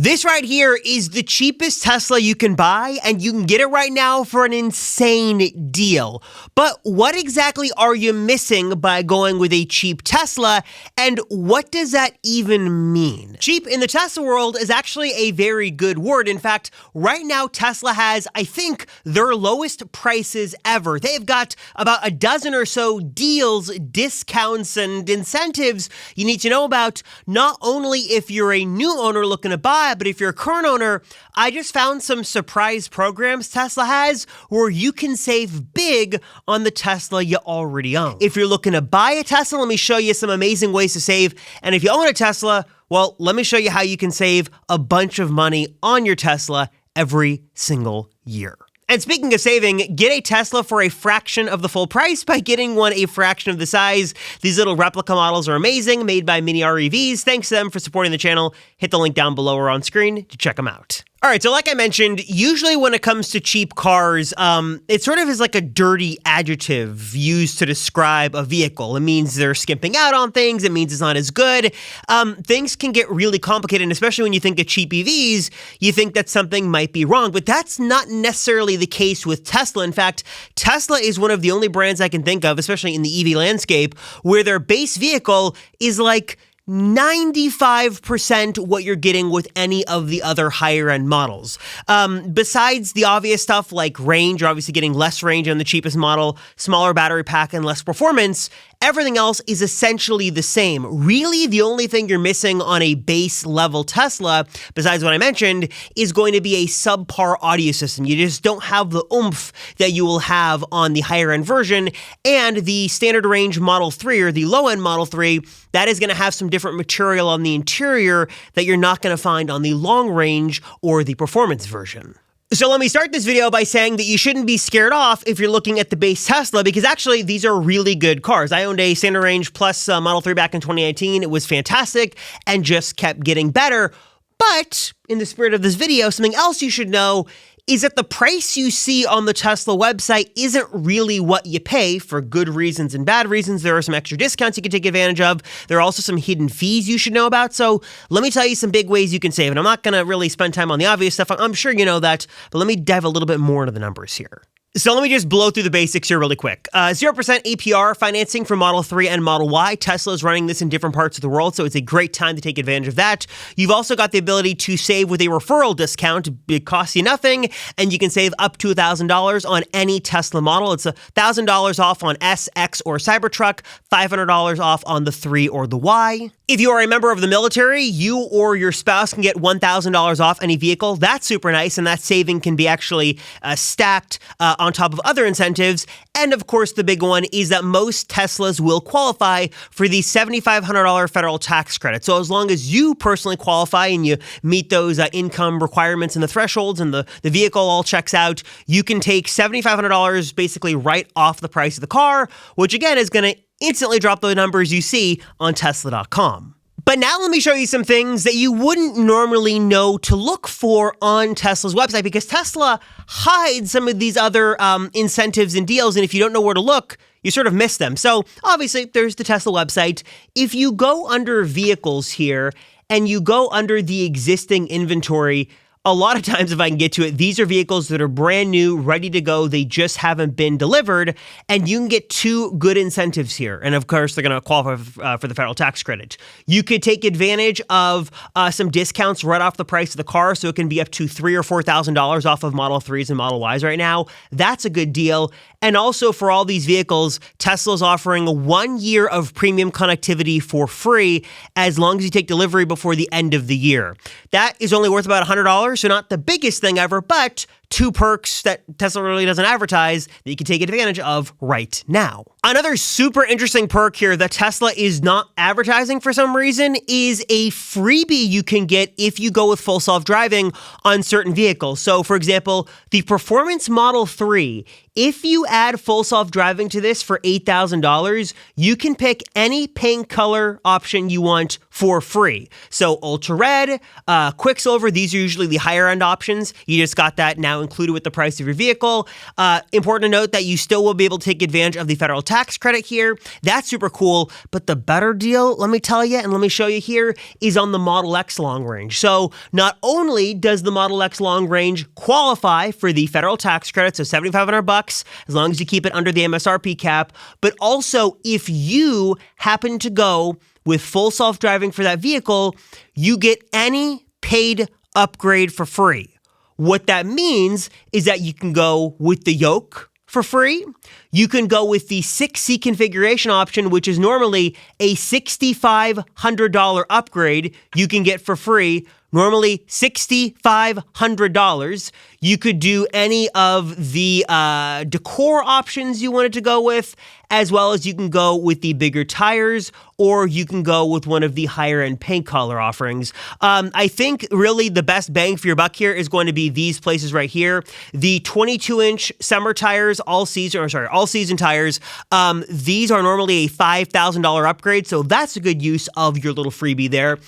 This right here is the cheapest Tesla you can buy, and you can get it right now for an insane deal. But what exactly are you missing by going with a cheap Tesla, and what does that even mean? Cheap in the Tesla world is actually a very good word. In fact, right now Tesla has, I think, their lowest prices ever. They've got about a dozen or so deals, discounts, and incentives you need to know about, not only if you're a new owner looking to buy, but if you're a current owner, I just found some surprise programs Tesla has where you can save big on the Tesla you already own. If you're looking to buy a Tesla, let me show you some amazing ways to save. And if you own a Tesla, well, let me show you how you can save a bunch of money on your Tesla every single year. And speaking of saving, get a Tesla for a fraction of the full price by getting one a fraction of the size. These little replica models are amazing, made by Mini REVs. Thanks to them for supporting the channel. Hit the link down below or on screen to check them out. All right, so like I mentioned, usually when it comes to cheap cars, it sort of is like a dirty adjective used to describe a vehicle. It means they're skimping out on things. It means it's not as good. Things can get really complicated, and especially when you think of cheap EVs, you think that something might be wrong, but that's not necessarily the case with Tesla. In fact, Tesla is one of the only brands I can think of, especially in the EV landscape, where their base vehicle is like 95% what you're getting with any of the other higher end models. Besides the obvious stuff like range, you're obviously getting less range on the cheapest model, smaller battery pack, and less performance. Everything else is essentially the same. Really, the only thing you're missing on a base level Tesla, besides what I mentioned, is going to be a subpar audio system. You just don't have the oomph that you will have on the higher end version. And the standard range Model 3 or the low end Model 3, that is going to have some different material on the interior that you're not going to find on the long range or the performance version. So let me start this video by saying that you shouldn't be scared off if you're looking at the base Tesla, because actually these are really good cars. I owned a Standard Range Plus Model 3 back in 2018. It was fantastic and just kept getting better. But in the spirit of this video, something else you should know is that the price you see on the Tesla website isn't really what you pay for good reasons and bad reasons. There are some extra discounts you can take advantage of. There are also some hidden fees you should know about. So let me tell you some big ways you can save. And I'm not going to really spend time on the obvious stuff. I'm sure you know that, but let me dive a little bit more into the numbers here. So let me just blow through the basics here really quick. 0% APR financing for Model 3 and Model Y. Tesla is running this in different parts of the world, so it's a great time to take advantage of that. You've also got the ability to save with a referral discount. It costs you nothing, and you can save up to $1,000 on any Tesla model. It's $1,000 off on S, X, or Cybertruck, $500 off on the 3 or the Y. If you are a member of the military, you or your spouse can get $1,000 off any vehicle. That's super nice, and that saving can be actually stacked on top of other incentives. And of course, the big one is that most Teslas will qualify for the $7,500 federal tax credit. So as long as you personally qualify and you meet those income requirements and the thresholds and the vehicle all checks out, you can take $7,500 basically right off the price of the car, which again is going to instantly drop the numbers you see on Tesla.com. But now let me show you some things that you wouldn't normally know to look for on Tesla's website, because Tesla hides some of these other incentives and deals, and if you don't know where to look, you sort of miss them. So obviously, there's the Tesla website. If you go under vehicles here and you go under the existing inventory, a lot of times, if I can get to it, these are vehicles that are brand new, ready to go. They just haven't been delivered, and you can get two good incentives here. And of course, they're going to qualify for the federal tax credit. You could take advantage of some discounts right off the price of the car, so it can be up to $3,000 or $4,000 off of Model 3s and Model Ys right now. That's a good deal. And also for all these vehicles, Tesla's offering 1 year of premium connectivity for free as long as you take delivery before the end of the year. That is only worth about $100, so not the biggest thing ever, but two perks that Tesla really doesn't advertise that you can take advantage of right now. Another super interesting perk here that Tesla is not advertising for some reason is a freebie you can get if you go with full self-driving on certain vehicles. So for example, the Performance Model 3, if you add full self-driving to this for $8,000, you can pick any paint color option you want for free. So Ultra Red, Quicksilver, these are usually the higher end options. You just got that now now included with the price of your vehicle. Important to note that you still will be able to take advantage of the federal tax credit here. That's super cool. But the better deal, let me tell you, and let me show you here, is on the Model X long range. So not only does the Model X long range qualify for the federal tax credit, so $7,500 as long as you keep it under the MSRP cap, but also if you happen to go with full self-driving for that vehicle, you get any paid upgrade for free. What that means is that you can go with the yoke for free. You can go with the 6C configuration option, which is normally a $6,500 upgrade you can get for free. Normally $6,500. You could do any of the decor options you wanted to go with, as well as you can go with the bigger tires, or you can go with one of the higher end paint color offerings. I think really the best bang for your buck here is going to be these places right here. The 22-inch summer tires, all season tires. These are normally a $5,000 upgrade, so that's a good use of your little freebie there.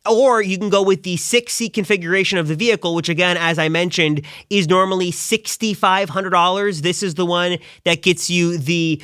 Or you can go with the 6-seat configuration of the vehicle, which again, as I mentioned, is normally $6,500. This is the one that gets you the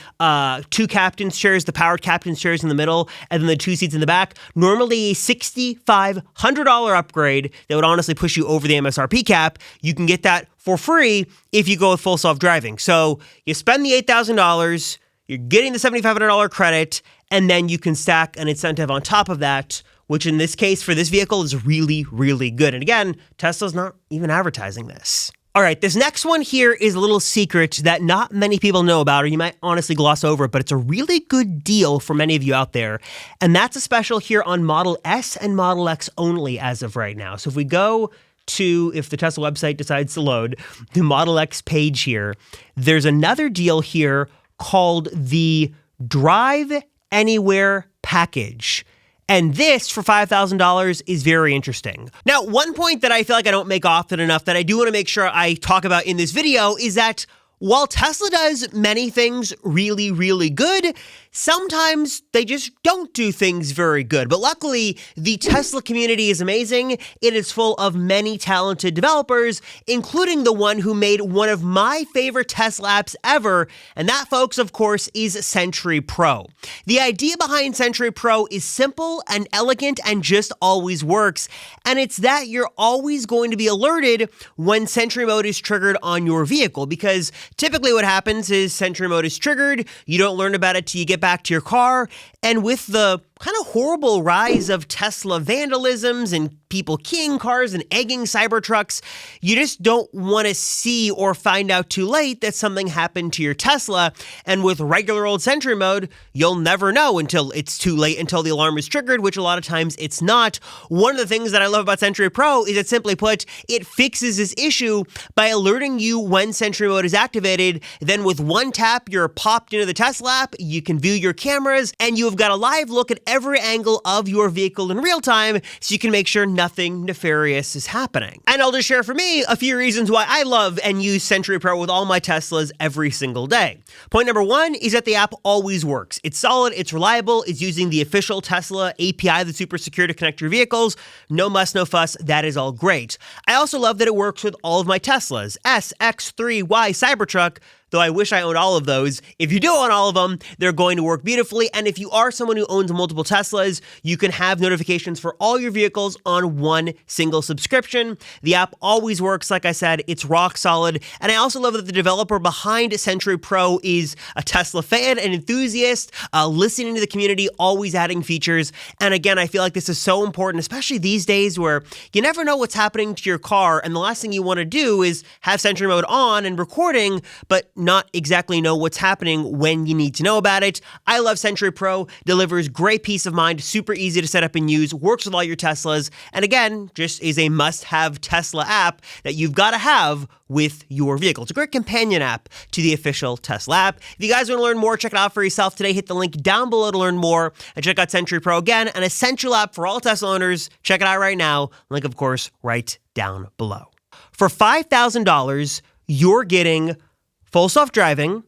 two captain's chairs, the powered captain's chairs in the middle, and then the 2 seats in the back. Normally a $6,500 upgrade that would honestly push you over the MSRP cap. You can get that for free if you go with full self-driving. So you spend the $8,000, you're getting the $7,500 credit, and then you can stack an incentive on top of that, which in this case for this vehicle is really, really good. And again, Tesla's not even advertising this. All right, this next one here is a little secret that not many people know about, or you might honestly gloss over it, but it's a really good deal for many of you out there. And that's a special here on Model S and Model X only as of right now. So if we go to, if the Tesla website decides to load, the Model X page here, there's another deal here called the Drive Anywhere package. And this, for $5,000, is very interesting. Now, one point that I feel like I don't make often enough that I do want to make sure I talk about in this video is that while Tesla does many things really, really good, sometimes they just don't do things very good. But luckily, the Tesla community is amazing. It is full of many talented developers, including the one who made one of my favorite Tesla apps ever. And that, folks, of course, is Sentry Pro. The idea behind Sentry Pro is simple and elegant and just always works. And it's that you're always going to be alerted when Sentry Mode is triggered on your vehicle, because typically what happens is Sentry Mode is triggered, you don't learn about it till you get back to your car, and with the kind of horrible rise of Tesla vandalisms and people keying cars and egging Cybertrucks, you just don't want to see or find out too late that something happened to your Tesla. And with regular old Sentry Mode, you'll never know until it's too late, until the alarm is triggered, which a lot of times it's not. One of the things that I love about Sentry Pro is that, simply put, it fixes this issue by alerting you when Sentry Mode is activated. Then with one tap, you're popped into the Tesla app, you can view your cameras, and you have got a live look at every angle of your vehicle in real time, so you can make sure nothing nefarious is happening. And I'll just share for me a few reasons why I love and use Sentry Pro with all my Teslas every single day. Point number one is that the app always works. It's solid, it's reliable, it's using the official Tesla API that's super secure to connect your vehicles. No muss, no fuss, that is all great. I also love that it works with all of my Teslas, S, X, 3, Y, Cybertruck, though I wish I owned all of those. If you do own all of them, they're going to work beautifully. And if you are someone who owns multiple Teslas, you can have notifications for all your vehicles on one single subscription. The app always works. Like I said, it's rock solid. And I also love that the developer behind Sentry Pro is a Tesla fan and enthusiast, listening to the community, always adding features. And again, I feel like this is so important, especially these days where you never know what's happening to your car. And the last thing you want to do is have Sentry Mode on and recording, but not exactly know what's happening when you need to know about it. I love Sentry Pro, delivers great peace of mind, super easy to set up and use, works with all your Teslas, and again, just is a must-have Tesla app that you've got to have with your vehicle. It's a great companion app to the official Tesla app. If you guys want to learn more, check it out for yourself today. Hit the link down below to learn more and check out Sentry Pro. Again, an essential app for all Tesla owners. Check it out right now. Link, of course, right down below. For $5,000, you're getting full self-driving,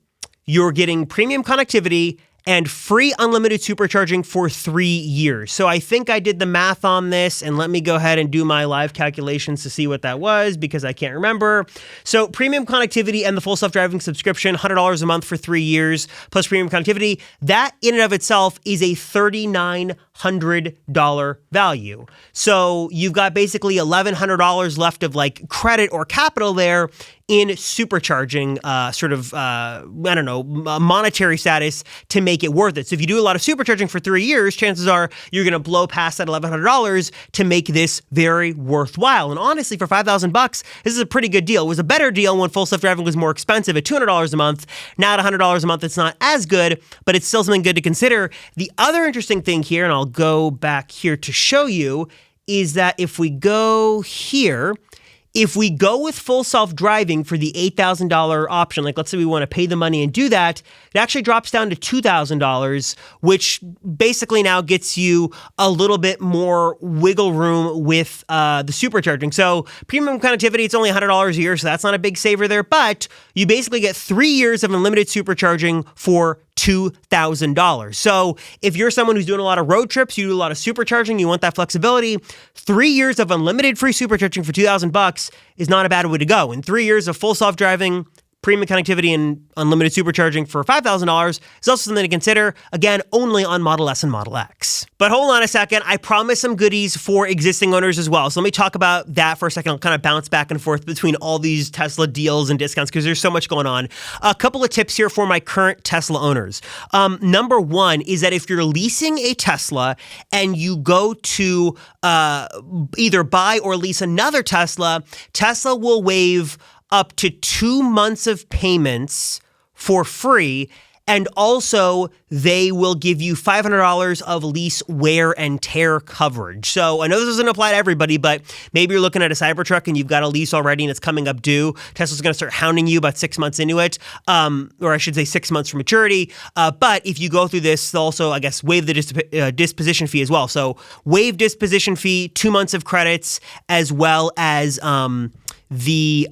you're getting premium connectivity, and free unlimited supercharging for 3 years. So I think I did the math on this, and let me go ahead and do my live calculations to see what that was because I can't remember. So premium connectivity and the full self-driving subscription, $100 a month for 3 years plus premium connectivity, that in and of itself is a $3,900 value. So you've got basically $1,100 left of like credit or capital there in supercharging, monetary status to make it worth it. So if you do a lot of supercharging for 3 years, chances are you're going to blow past that $1,100 to make this very worthwhile. And honestly, for $5,000, this is a pretty good deal. It was a better deal when full self-driving was more expensive at $200 a month. Now at $100 a month, it's not as good, but it's still something good to consider. The other interesting thing here, and I'll go back here to show you, is that if we go here, if we go with full self-driving for the $8,000 option, like let's say we want to pay the money and do that, it actually drops down to $2,000, which basically now gets you a little bit more wiggle room with the supercharging. So premium connectivity, it's only $100 a year, so that's not a big saver there, but you basically get 3 years of unlimited supercharging for $2,000. So if you're someone who's doing a lot of road trips, you do a lot of supercharging, you want that flexibility, 3 years of unlimited free supercharging for $2,000 is not a bad way to go. And 3 years of full self-driving, premium connectivity, and unlimited supercharging for $5,000 is also something to consider. Again, only on Model S and Model X. But hold on a second. I promised some goodies for existing owners as well. So let me talk about that for a second. I'll kind of bounce back and forth between all these Tesla deals and discounts because there's so much going on. A couple of tips here for my current Tesla owners. Number one is that if you're leasing a Tesla and you go to either buy or lease another Tesla, Tesla will waive up to 2 months of payments for free. And also, they will give you $500 of lease wear and tear coverage. So I know this doesn't apply to everybody, but maybe you're looking at a Cybertruck and you've got a lease already and it's coming up due. Tesla's going to start hounding you about 6 months into it, or I should say 6 months from maturity. But if you go through this, they'll also, I guess, waive the disposition fee as well. So waive disposition fee, 2 months of credits, as well as the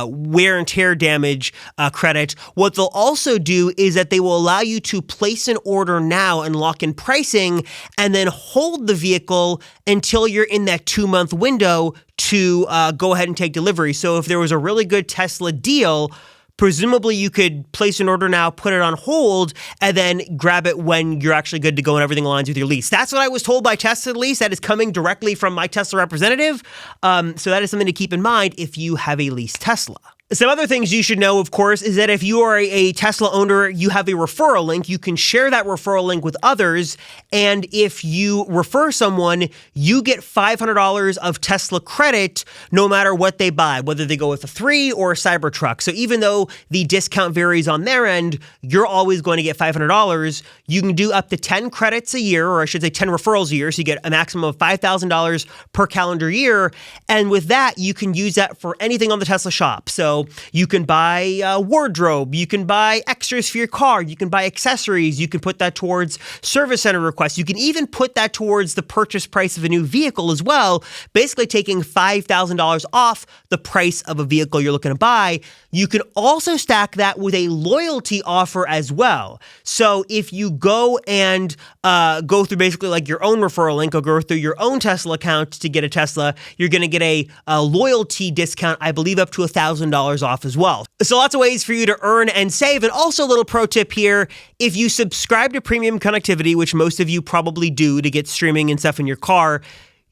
wear and tear damage credit. What they'll also do is that they will allow you to place an order now and lock in pricing and then hold the vehicle until you're in that 2-month window to go ahead and take delivery. So if there was a really good Tesla deal, presumably you could place an order now, put it on hold, and then grab it when you're actually good to go and everything aligns with your lease. That's what I was told by Tesla, at least. That is coming directly from my Tesla representative. So that is something to keep in mind if you have a leased Tesla. Some other things you should know, of course, is that if you are a Tesla owner, you have a referral link. You can share that referral link with others. And if you refer someone, you get $500 of Tesla credit no matter what they buy, whether they go with a 3 or a Cybertruck. So even though the discount varies on their end, you're always going to get $500. You can do up to 10 credits a year, or I should say 10 referrals a year. So you get a maximum of $5,000 per calendar year. And with that, you can use that for anything on the Tesla shop. So you can buy a wardrobe, you can buy extras for your car, you can buy accessories, you can put that towards service center requests, you can even put that towards the purchase price of a new vehicle as well, basically taking $5,000 off the price of a vehicle you're looking to buy. You can also stack that with a loyalty offer as well. So if you go and go through basically like your own referral link or go through your own Tesla account to get a Tesla, you're going to get a loyalty discount, I believe up to $1,000 off as well. So lots of ways for you to earn and save. And also a little pro tip here, if you subscribe to premium connectivity, which most of you probably do to get streaming and stuff in your car,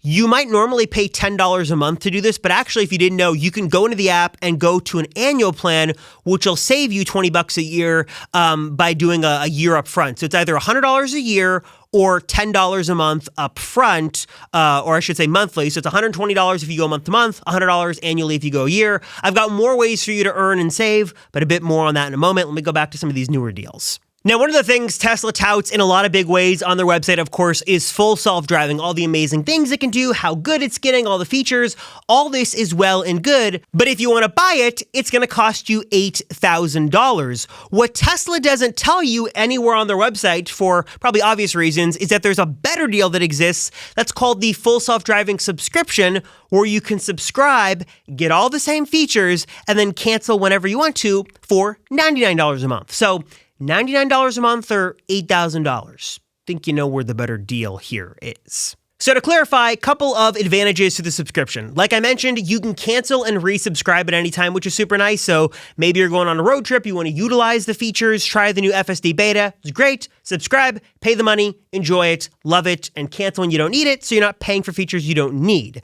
you might normally pay $10 a month to do this, but actually, if you didn't know, you can go into the app and go to an annual plan, which will save you $20 a year by doing a year up front. So it's either $100 a year or $10 a month up front, or I should say monthly. So it's $120 if you go month to month, $100 annually if you go a year. I've got more ways for you to earn and save, but a bit more on that in a moment. Let me go back to some of these newer deals. Now, one of the things Tesla touts in a lot of big ways on their website, of course, is full self-driving, all the amazing things it can do, how good it's getting, all the features. All this is well and good, but if you want to buy it, it's going to cost you $8,000. What Tesla doesn't tell you anywhere on their website, for probably obvious reasons, is that there's a better deal that exists that's called the full self-driving subscription, where you can subscribe, get all the same features, and then cancel whenever you want to for $99 a month. So $99 a month or $8,000? Think you know where the better deal here is. So to clarify, a couple of advantages to the subscription. Like I mentioned, you can cancel and resubscribe at any time, which is super nice. So maybe you're going on a road trip, you want to utilize the features, try the new FSD beta. It's great. Subscribe, pay the money, enjoy it, love it, and cancel when you don't need it, so you're not paying for features you don't need.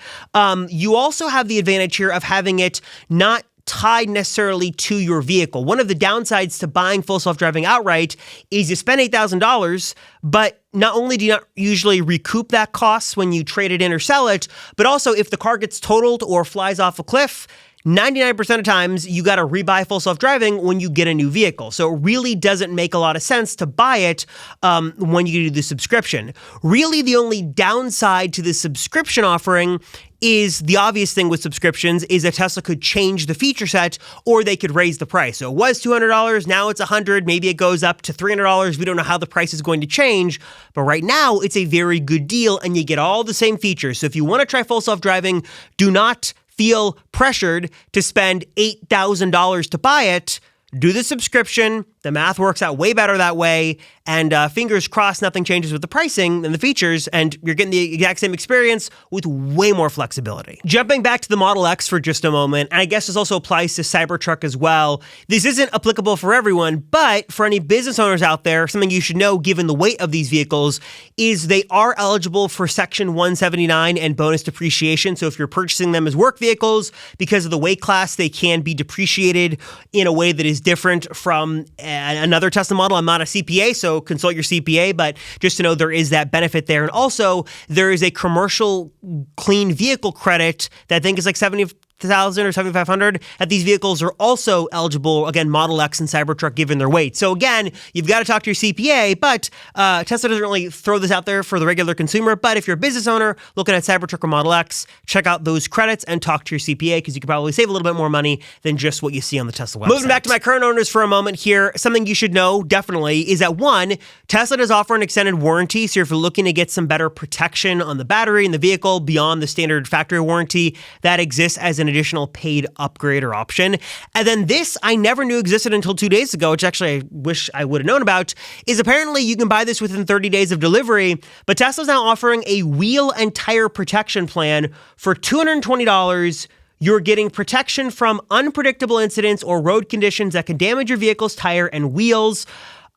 You also have the advantage here of having it not tied necessarily to your vehicle. One of the downsides to buying full self-driving outright is you spend $8,000, but not only do you not usually recoup that cost when you trade it in or sell it, but also if the car gets totaled or flies off a cliff, 99% of times you got to rebuy full self-driving when you get a new vehicle. So it really doesn't make a lot of sense to buy it when you do the subscription. Really, the only downside to the subscription offering is the obvious thing with subscriptions is that Tesla could change the feature set or they could raise the price. So it was $200, now it's $100, maybe it goes up to $300. We don't know how the price is going to change, but right now it's a very good deal and you get all the same features. So if you want to try full self-driving, do not feel pressured to spend $8,000 to buy it. Do the subscription. The math works out way better that way. And fingers crossed, nothing changes with the pricing and the features, and you're getting the exact same experience with way more flexibility. Jumping back to the Model X for just a moment, and I guess this also applies to Cybertruck as well. This isn't applicable for everyone, but for any business owners out there, something you should know given the weight of these vehicles is they are eligible for Section 179 and bonus depreciation. So if you're purchasing them as work vehicles, because of the weight class, they can be depreciated in a way that is different from another Tesla model. I'm not a CPA, so consult your CPA, but just to know there is that benefit there. And also, there is a commercial clean vehicle credit that I think is like $70,000 or $7,500, that these vehicles are also eligible, again, Model X and Cybertruck given their weight. So again, you've got to talk to your CPA, but Tesla doesn't really throw this out there for the regular consumer. But if you're a business owner looking at Cybertruck or Model X, check out those credits and talk to your CPA because you could probably save a little bit more money than just what you see on the Tesla website. Moving back to my current owners for a moment here, something you should know definitely is that one, Tesla does offer an extended warranty. So if you're looking to get some better protection on the battery and the vehicle beyond the standard factory warranty, that exists as an additional paid upgrade or option. And then this I never knew existed until 2 days ago, which actually I wish I would have known about, is apparently you can buy this within 30 days of delivery, but Tesla's now offering a wheel and tire protection plan for $220. You're getting protection from unpredictable incidents or road conditions that can damage your vehicle's tire and wheels.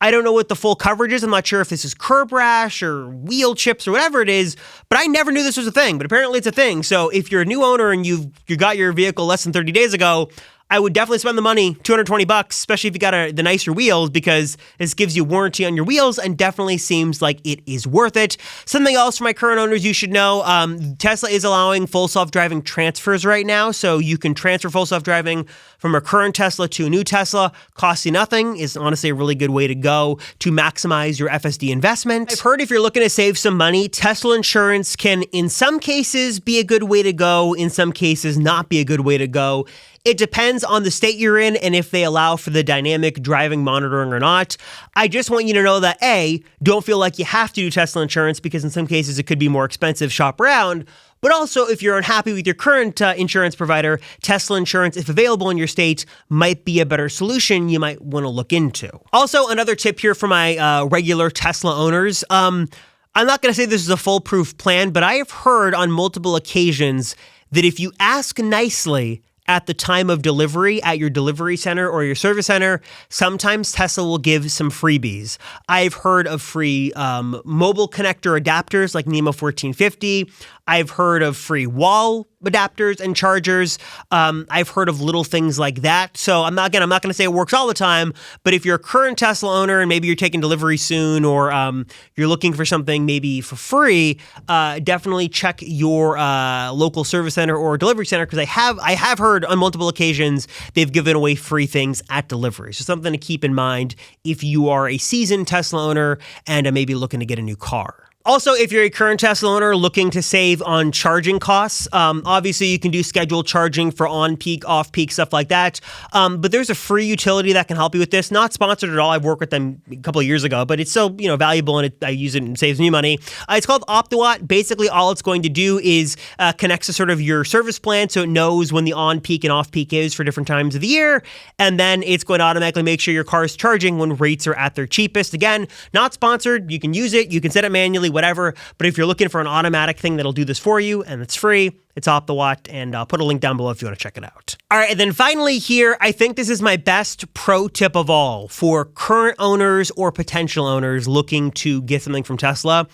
I don't know what the full coverage is. I'm not sure if this is curb rash or wheel chips or whatever it is, but I never knew this was a thing, but apparently it's a thing. So if you're a new owner and you got your vehicle less than 30 days ago, I would definitely spend the money, $220, especially if you got the nicer wheels, because this gives you warranty on your wheels and definitely seems like it is worth it. Something else for my current owners you should know, Tesla is allowing full self-driving transfers right now. So you can transfer full self-driving from a current Tesla to a new Tesla. Costs you nothing. Is honestly a really good way to go to maximize your FSD investment. I've heard if you're looking to save some money, Tesla insurance can in some cases be a good way to go, in some cases not be a good way to go. It depends on the state you're in and if they allow for the dynamic driving monitoring or not. I just want you to know that A, don't feel like you have to do Tesla insurance because in some cases it could be more expensive, shop around. But also, if you're unhappy with your current insurance provider, Tesla insurance, if available in your state, might be a better solution you might want to look into. Also, another tip here for my regular Tesla owners. I'm not going to say this is a foolproof plan, but I have heard on multiple occasions that if you ask nicely at the time of delivery at your delivery center or your service center, sometimes Tesla will give some freebies. I've heard of free mobile connector adapters like NEMO 1450. I've heard of free wall adapters and chargers. I've heard of little things like that. So I'm not going to say it works all the time, but if you're a current Tesla owner and maybe you're taking delivery soon or you're looking for something maybe for free, definitely check your local service center or delivery center because I have heard on multiple occasions they've given away free things at delivery. So something to keep in mind if you are a seasoned Tesla owner and maybe looking to get a new car. Also, if you're a current Tesla owner looking to save on charging costs, obviously you can do scheduled charging for on-peak, off-peak, stuff like that. But there's a free utility that can help you with this. Not sponsored at all. I've worked with them a couple of years ago, but it's still valuable, and I use it and saves me money. It's called OptiWatt. Basically, all it's going to do is connects to sort of your service plan, so it knows when the on-peak and off-peak is for different times of the year, and then it's going to automatically make sure your car is charging when rates are at their cheapest. Again, not sponsored. You can use it. You can set it manually, whatever. But if you're looking for an automatic thing that'll do this for you and it's free, it's OptiWatt, and I'll put a link down below if you want to check it out. All right, and then finally here, I think this is my best pro tip of all for current owners or potential owners looking to get something from Tesla.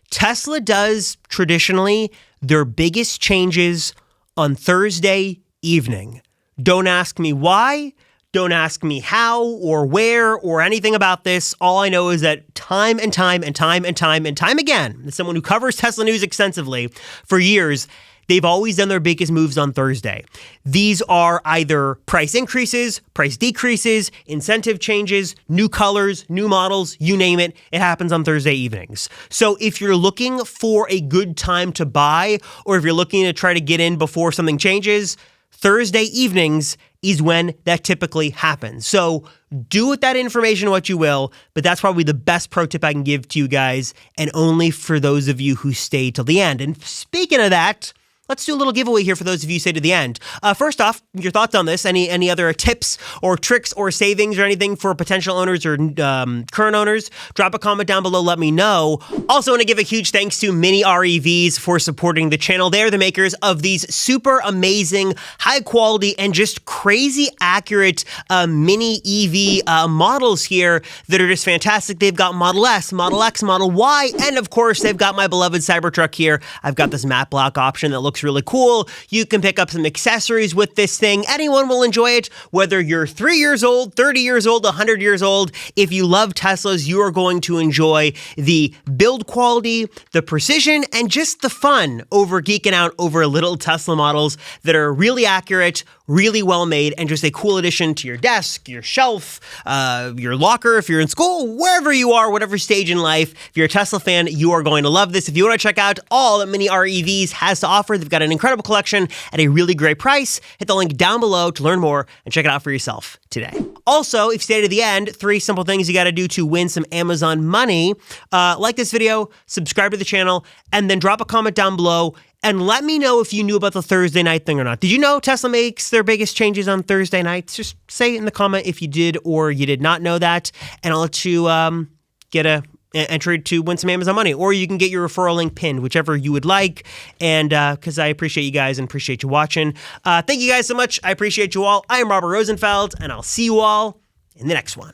Tesla does traditionally their biggest changes on Thursday evening. Don't ask me why. Don't ask me how or where or anything about this. All I know is that time and time again, as someone who covers Tesla news extensively for years, they've always done their biggest moves on Thursday. These are either price increases, price decreases, incentive changes, new colors, new models, you name it. It happens on Thursday evenings. So if you're looking for a good time to buy, or if you're looking to try to get in before something changes, Thursday evenings is when that typically happens. So do with that information what you will, but that's probably the best pro tip I can give to you guys, and only for those of you who stay till the end. And speaking of that, let's do a little giveaway here for those of you who stay to the end. First off, your thoughts on this, any other tips or tricks or savings or anything for potential owners or current owners, drop a comment down below, let me know. Also want to give a huge thanks to Mini REVs for supporting the channel. They're the makers of these super amazing, high quality, and just crazy accurate mini EV models here that are just fantastic. They've got Model S, Model X, Model Y, and of course, they've got my beloved Cybertruck here. I've got this matte black option that looks really cool. You can pick up some accessories with this thing. Anyone will enjoy it, whether you're 3 years old, 30 years old, 100 years old. If you love Teslas, you are going to enjoy the build quality, the precision, and just the fun over geeking out over little Tesla models that are really accurate, really well made, and just a cool addition to your desk, your shelf, your locker, if you're in school, wherever you are, whatever stage in life. If you're a Tesla fan, you are going to love this. If you want to check out all that Mini REVs has to offer, they've got an incredible collection at a really great price. Hit the link down below to learn more and check it out for yourself today. Also, if you stay to the end, 3 simple things you got to do to win some Amazon money. Like this video, subscribe to the channel, and then drop a comment down below and let me know if you knew about the Thursday night thing or not. Did you know Tesla makes their biggest changes on Thursday nights? Just say it in the comment if you did or you did not know that, and I'll let you get a entry to win some Amazon money, or you can get your referral link pinned, whichever you would like. And because I appreciate you guys and appreciate you watching. Thank you guys so much. I appreciate you all. I am Robert Rosenfeld, and I'll see you all in the next one.